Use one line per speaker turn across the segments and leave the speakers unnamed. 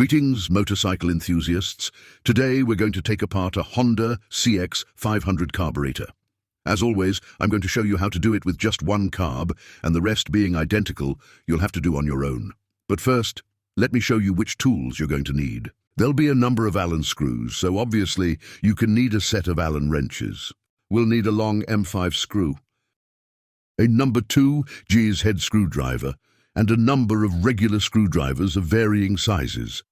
Greetings, motorcycle enthusiasts. Today we're going to take apart a Honda CX500 carburetor. As always, I'm going to show you how to do it with just one carb, and the rest being identical, you'll have to do on your own. But first, let me show you which tools you're going to need. There'll be a number of Allen screws, so obviously you can need a set of Allen wrenches. We'll need a long M5 screw, a number 2 G's head screwdriver, and a number of regular screwdrivers of varying sizes.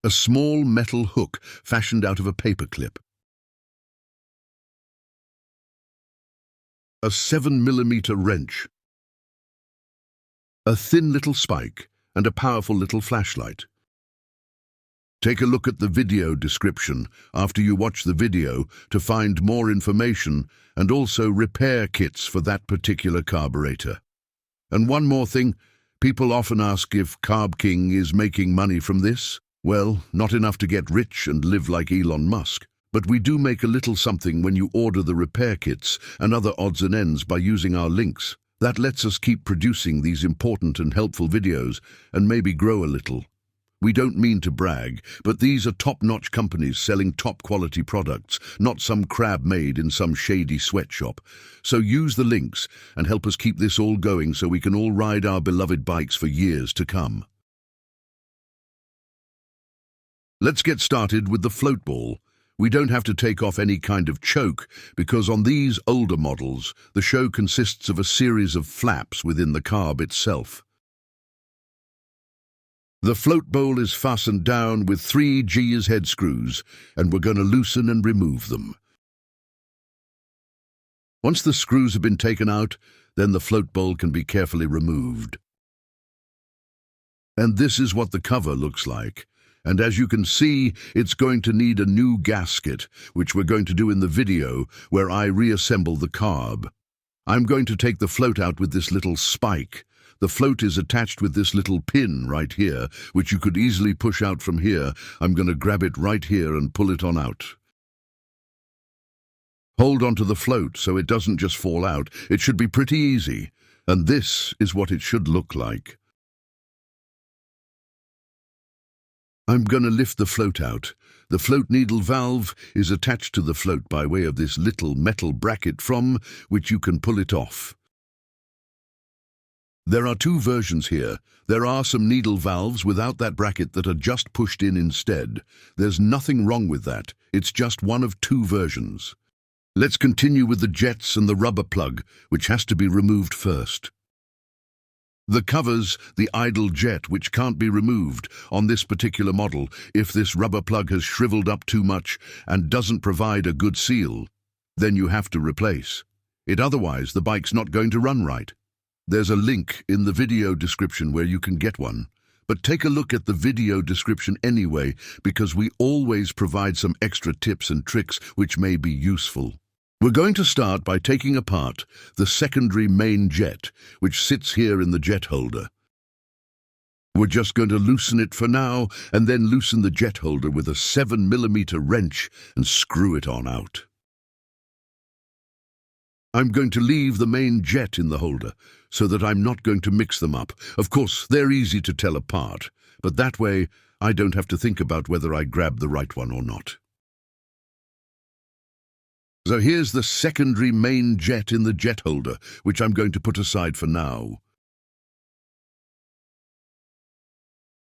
A small metal hook fashioned out of a paper clip. A 7mm wrench. A thin little spike and a powerful little flashlight. Take a look at the video description after you watch the video to find more information and also repair kits for that particular carburetor. And one more thing, people often ask if Carb King is making money from this. Well, not enough to get rich and live like Elon Musk, but we do make a little something when you order the repair kits and other odds and ends by using our links. That lets us keep producing these important and helpful videos and maybe grow a little. We don't mean to brag, but these are top-notch companies selling top-quality products, not some crab made in some shady sweatshop. So use the links and help us keep this all going so we can all ride our beloved bikes for years to come. Let's get started with the float ball. We don't have to take off any kind of choke because on these older models, the show consists of a series of flaps within the carb itself. The float bowl is fastened down with 3 G's head screws, and we're going to loosen and remove them. Once the screws have been taken out, then the float bowl can be carefully removed. And this is what the cover looks like. And as you can see, it's going to need a new gasket, which we're going to do in the video where I reassemble the carb. I'm going to take the float out with this little spike. The float is attached with this little pin right here, which you could easily push out from here. I'm going to grab it right here and pull it on out. Hold onto the float so it doesn't just fall out. It should be pretty easy. And this is what it should look like. I'm going to lift the float out. The float needle valve is attached to the float by way of this little metal bracket from which you can pull it off. There are 2 versions here. There are some needle valves without that bracket that are just pushed in instead. There's nothing wrong with that. It's just one of 2 versions. Let's continue with the jets and the rubber plug, which has to be removed first. The covers the idle jet, which can't be removed on this particular model if this rubber plug has shriveled up too much and doesn't provide a good seal. Then you have to replace it. Otherwise, the bike's not going to run right. There's a link in the video description where you can get one. But take a look at the video description anyway, because we always provide some extra tips and tricks which may be useful. We're going to start by taking apart the secondary main jet, which sits here in the jet holder. We're just going to loosen it for now, and then loosen the jet holder with a 7mm wrench and screw it on out. I'm going to leave the main jet in the holder, so that I'm not going to mix them up. Of course, they're easy to tell apart, but that way I don't have to think about whether I grab the right one or not. So here's the secondary main jet in the jet holder, which I'm going to put aside for now.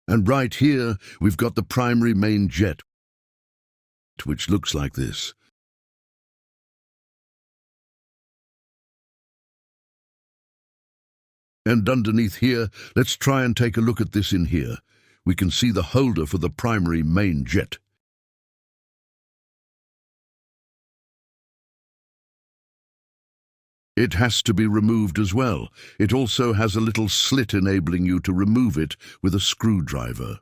And right here, we've got the primary main jet, which looks like this. And underneath here, let's try and take a look at this in here. We can see the holder for the primary main jet. It has to be removed as well. It also has a little slit enabling you to remove it with a screwdriver.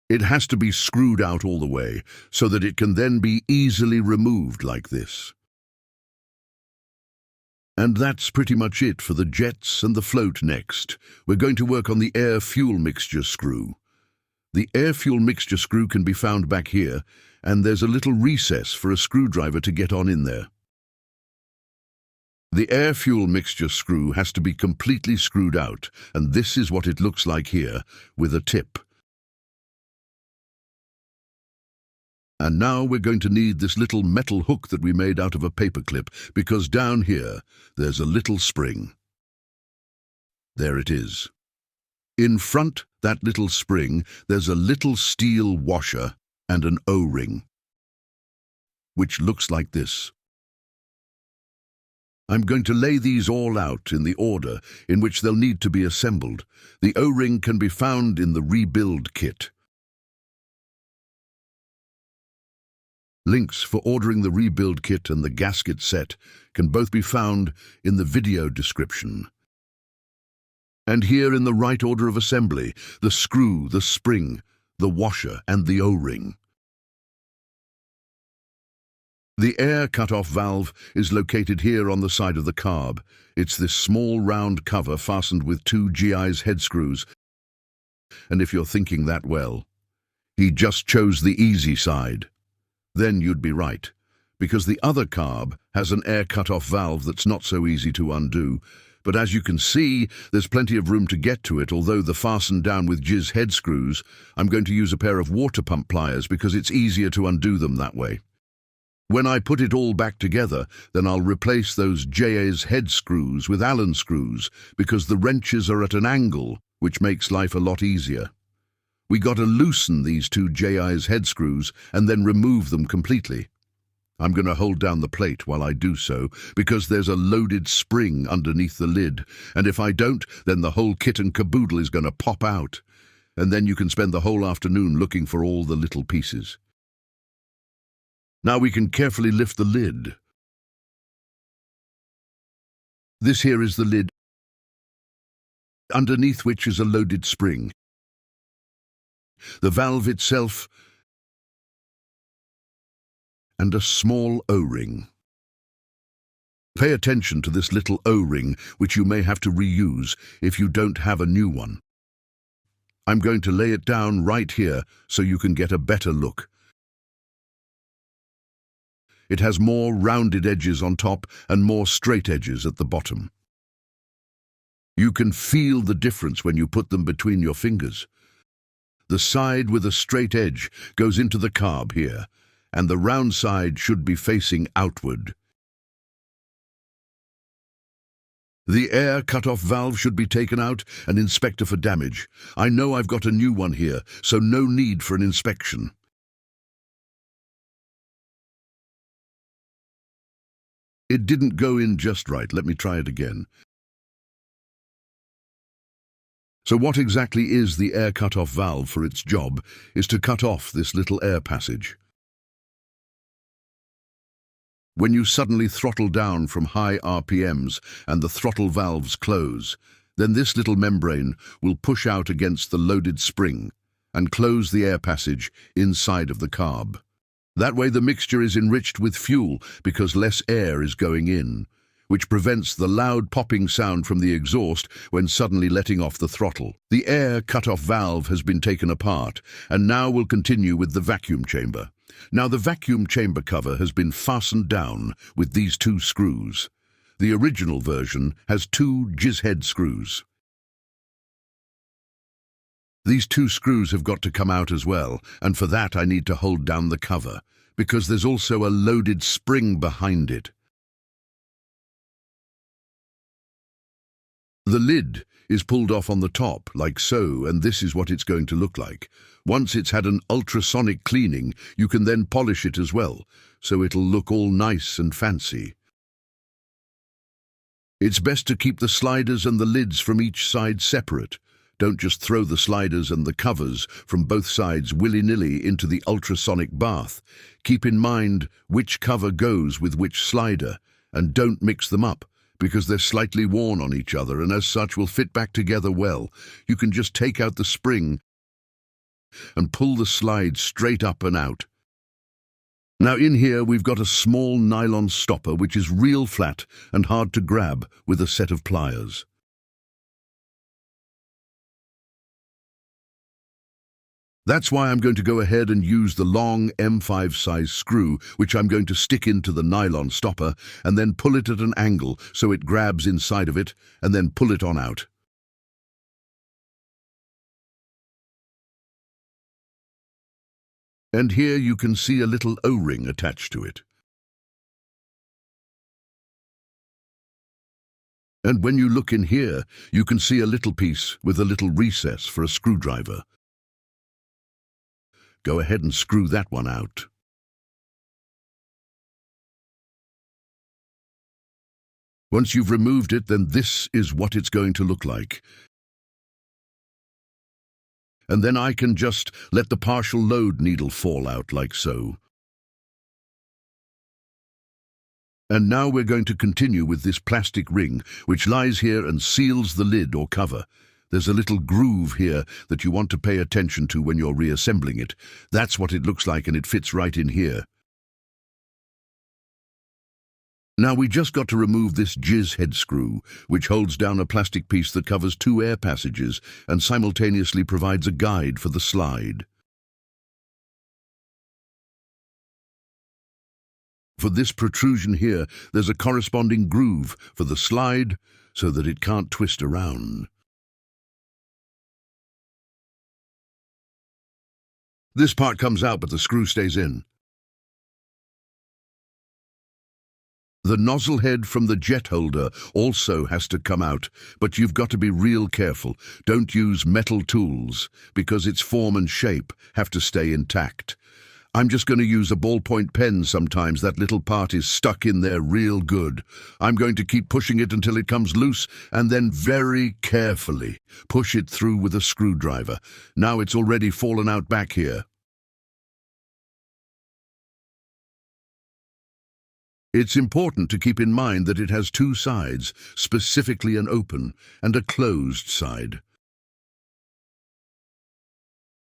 It has to be screwed out all the way so that it can then be easily removed like this. And that's pretty much it for the jets and the float next. We're going to work on the air-fuel mixture screw. The air-fuel mixture screw can be found back here, and there's a little recess for a screwdriver to get on in there. The air-fuel mixture screw has to be completely screwed out, and this is what it looks like here, with a tip. And now we're going to need this little metal hook that we made out of a paper clip, because down here there's a little spring. There it is. In front that little spring, there's a little steel washer and an O-ring, which looks like this. I'm going to lay these all out in the order in which they'll need to be assembled. The O-ring can be found in the rebuild kit. Links for ordering the rebuild kit and the gasket set can both be found in the video description. And here in the right order of assembly, the screw, the spring, the washer and the O-ring. The air cut-off valve is located here on the side of the carb. It's this small round cover fastened with two GI's head screws. And if you're thinking that, well, he just chose the easy side. Then you'd be right, because the other carb has an air cut-off valve that's not so easy to undo. But as you can see, there's plenty of room to get to it, although the fastened down with GI's head screws, I'm going to use a pair of water pump pliers because it's easier to undo them that way. When I put it all back together, then I'll replace those JA's head screws with Allen screws because the wrenches are at an angle, which makes life a lot easier. We got to loosen these two JI's head screws and then remove them completely. I'm going to hold down the plate while I do so because there's a loaded spring underneath the lid, and if I don't, then the whole kit and caboodle is going to pop out, and then you can spend the whole afternoon looking for all the little pieces. Now we can carefully lift the lid. This here is the lid, underneath which is a loaded spring. The valve itself, and a small O-ring. Pay attention to this little O-ring, which you may have to reuse if you don't have a new one. I'm going to lay it down right here so you can get a better look. It has more rounded edges on top and more straight edges at the bottom. You can feel the difference when you put them between your fingers. The side with a straight edge goes into the carb here, and the round side should be facing outward. The air cut-off valve should be taken out and inspected for damage. I know I've got a new one here, so no need for an inspection. It didn't go in just right. Let me try it again. So what exactly is the air cut-off valve for its job is to cut off this little air passage. When you suddenly throttle down from high RPMs and the throttle valves close, then this little membrane will push out against the loaded spring and close the air passage inside of the carb. That way the mixture is enriched with fuel because less air is going in, which prevents the loud popping sound from the exhaust when suddenly letting off the throttle. The air cut-off valve has been taken apart, and now we'll continue with the vacuum chamber. Now the vacuum chamber cover has been fastened down with these two screws. The original version has two GI's head screws. These two screws have got to come out as well, and for that I need to hold down the cover, because there's also a loaded spring behind it. The lid is pulled off on the top, like so, and this is what it's going to look like. Once it's had an ultrasonic cleaning, you can then polish it as well, so it'll look all nice and fancy. It's best to keep the sliders and the lids from each side separate. Don't just throw the sliders and the covers from both sides willy-nilly into the ultrasonic bath. Keep in mind which cover goes with which slider, and don't mix them up, because they're slightly worn on each other and as such will fit back together well. You can just take out the spring and pull the slide straight up and out. Now in here we've got a small nylon stopper which is real flat and hard to grab with a set of pliers. That's why I'm going to go ahead and use the long M5 size screw, which I'm going to stick into the nylon stopper and then pull it at an angle so it grabs inside of it, and then pull it on out. And here you can see a little O-ring attached to it. And when you look in here, you can see a little piece with a little recess for a screwdriver. Go ahead and screw that one out. Once you've removed it, then this is what it's going to look like. And then I can just let the partial load needle fall out like so. And now we're going to continue with this plastic ring, which lies here and seals the lid or cover. There's a little groove here that you want to pay attention to when you're reassembling it. That's what it looks like, and it fits right in here. Now we just got to remove this jizz head screw, which holds down a plastic piece that covers 2 air passages and simultaneously provides a guide for the slide. For this protrusion here, there's a corresponding groove for the slide so that it can't twist around. This part comes out, but the screw stays in. The nozzle head from the jet holder also has to come out, but you've got to be real careful. Don't use metal tools, because its form and shape have to stay intact. I'm just going to use a ballpoint pen sometimes. That little part is stuck in there real good. I'm going to keep pushing it until it comes loose, and then very carefully push it through with a screwdriver. Now it's already fallen out back here. It's important to keep in mind that it has 2 sides, specifically an open and a closed side.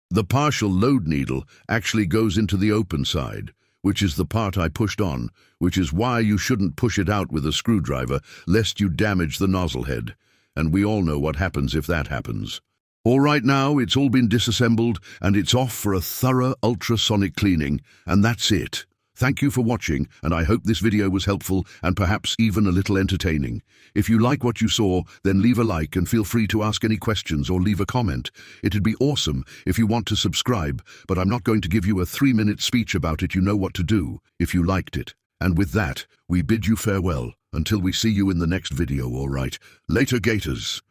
The partial load needle actually goes into the open side, which is the part I pushed on, which is why you shouldn't push it out with a screwdriver, lest you damage the nozzle head. And we all know what happens if that happens. All right, now it's all been disassembled, and it's off for a thorough ultrasonic cleaning, and that's it. Thank you for watching, and I hope this video was helpful and perhaps even a little entertaining. If you like what you saw, then leave a like and feel free to ask any questions or leave a comment. It'd be awesome if you want to subscribe, but I'm not going to give you a 3-minute speech about it. You know what to do if you liked it. And with that, we bid you farewell until we see you in the next video, all right? Later, Gators.